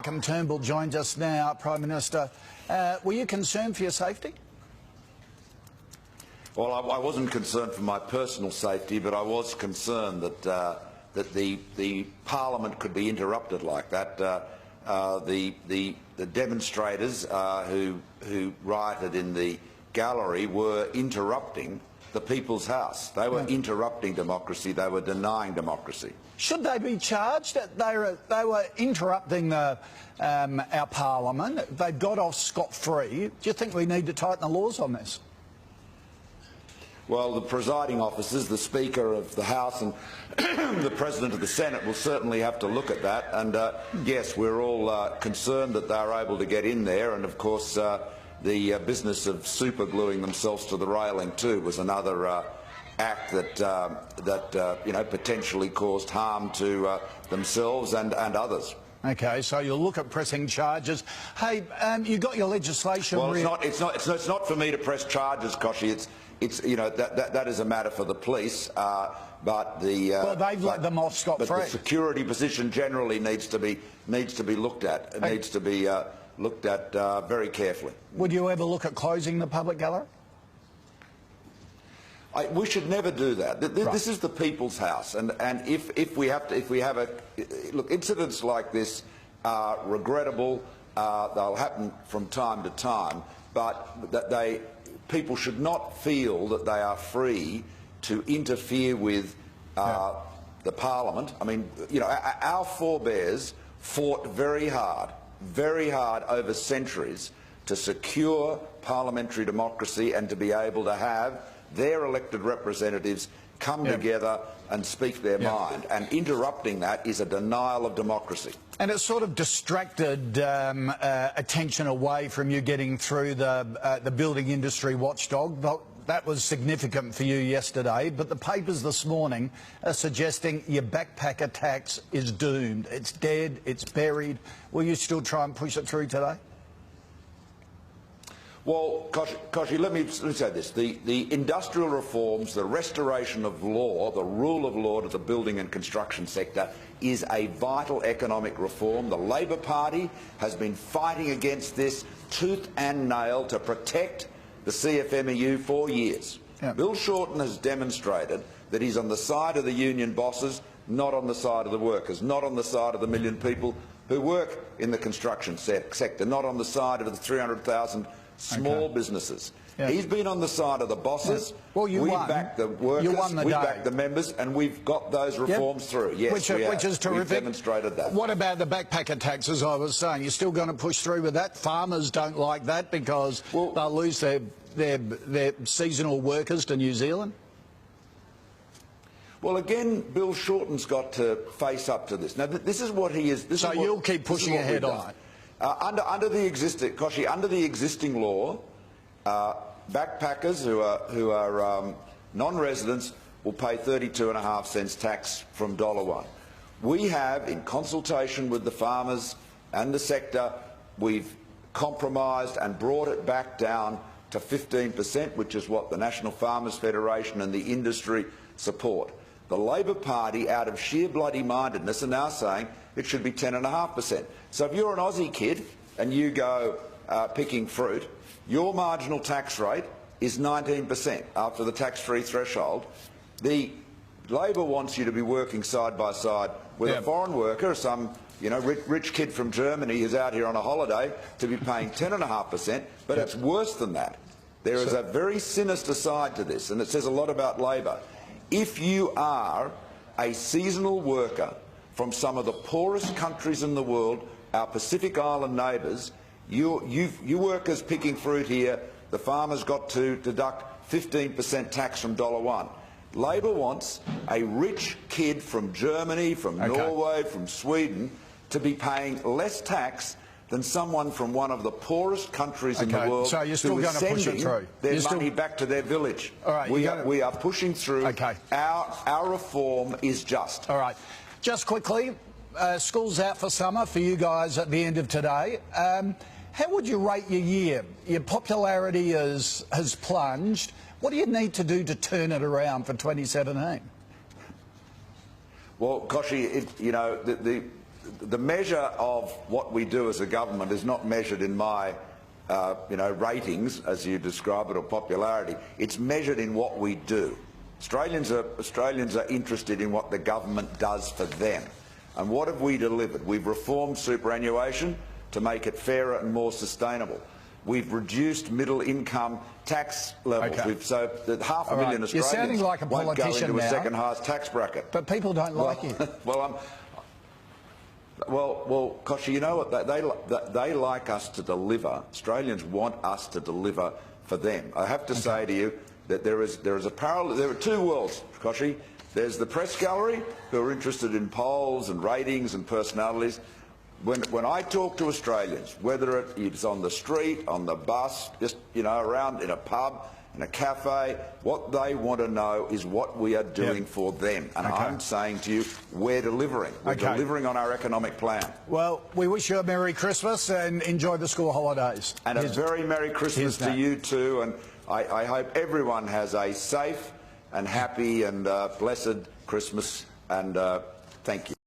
Turnbull joins us now, Prime Minister. Were you concerned for your safety? Well, I wasn't concerned for my personal safety, but I was concerned that the Parliament could be interrupted like that. The demonstrators who rioted in the gallery were interrupting the People's House. They were interrupting democracy. They were denying democracy. Should they be charged? They were interrupting our Parliament. They got off scot-free. Do you think we need to tighten the laws on this? Well, the presiding officers, the Speaker of the House and the President of the Senate will certainly have to look at that. And yes, we're all concerned that they're able to get in there. And of course, the business of supergluing themselves to the railing too was another act that potentially caused harm to themselves and others. Okay, so you'll look at pressing charges. Hey, you got your legislation. Well, it's not for me to press charges, Koshi. It's that is a matter for the police. But they've let them off scot-free. But the security position generally needs to be looked at. It needs to be looked at very carefully. Would you ever look at closing the public gallery? We should never do that. This is the People's House, and if we have a look, incidents like this are regrettable. They'll happen from time to time, but that people should not feel that they are free to interfere with the Parliament. I mean, our forebears fought very hard over centuries to secure parliamentary democracy and to be able to have their elected representatives come together and speak their mind, and interrupting that is a denial of democracy. And it sort of distracted attention away from you getting through the building industry watchdog. That was significant for you yesterday, but the papers this morning are suggesting your backpacker tax is doomed. It's dead, it's buried. Will you still try and push it through today? Well, Koshi, let me say this. The industrial reforms, the restoration of law, the rule of law to the building and construction sector is a vital economic reform. The Labor Party has been fighting against this tooth and nail to protect the CFMEU for years. Bill Shorten has demonstrated that he's on the side of the union bosses, not on the side of the workers, not on the side of the million people who work in the construction sector, not on the side of the 300,000 small businesses. He's been on the side of the bosses. Well, we backed the workers, we backed the members, and we've got those reforms through. Yes, which is terrific. We've demonstrated that. What about the backpacker tax, as I was saying? You're still going to push through with that? Farmers don't like that because they'll lose their seasonal workers to New Zealand? Well, again, Bill Shorten's got to face up to this. Now, this is what he is. So you'll keep pushing ahead on it? Under the existing law, backpackers who are non-residents will pay 32.5 cents tax from $1. We have, in consultation with the farmers and the sector, we've compromised and brought it back down to 15%, which is what the National Farmers Federation and the industry support. The Labor Party, out of sheer bloody mindedness, are now saying it should be 10.5%. So if you're an Aussie kid and you go picking fruit, your marginal tax rate is 19% after the tax-free threshold. The Labor wants you to be working side by side with a foreign worker, some rich kid from Germany who's out here on a holiday, to be paying 10.5%, but it's worse than that. There is a very sinister side to this, and it says a lot about Labor. If you are a seasonal worker from some of the poorest countries in the world, our Pacific Island neighbours, you workers picking fruit here, the farmers got to deduct 15% tax from $1. Labor wants a rich kid from Germany, from Norway, from Sweden to be paying less tax than someone from one of the poorest countries in the world, so you're still going to push it through. Their money back to their village. All right, we are pushing through. Our reform is just. All right. Just quickly, school's out for summer for you guys at the end of today. How would you rate your year? Your popularity has plunged. What do you need to do to turn it around for 2017? Well, Koshi, the measure of what we do as a government is not measured in my ratings, as you describe it, or popularity. It's measured in what we do. Australians are interested in what the government does for them. And what have we delivered? We've reformed superannuation to make it fairer and more sustainable. We've reduced middle income tax levels. Okay. So that 500,000 Australians You're sounding like a won't go politician into a now, second highest tax bracket. but people don't like you. Well, Koshy, you know what? They like us to deliver. Australians want us to deliver for them. I have to say to you that there is a parallel. There are two worlds, Koshy. There's the press gallery, who are interested in polls and ratings and personalities. When I talk to Australians, whether it's on the street, on the bus, just around in a pub, in a cafe, what they want to know is what we are doing for them. And I'm saying to you, we're delivering. We're delivering on our economic plan. Well, we wish you a Merry Christmas and enjoy the school holidays. And a very Merry Christmas to you too. And I hope everyone has a safe and happy and blessed Christmas. And thank you.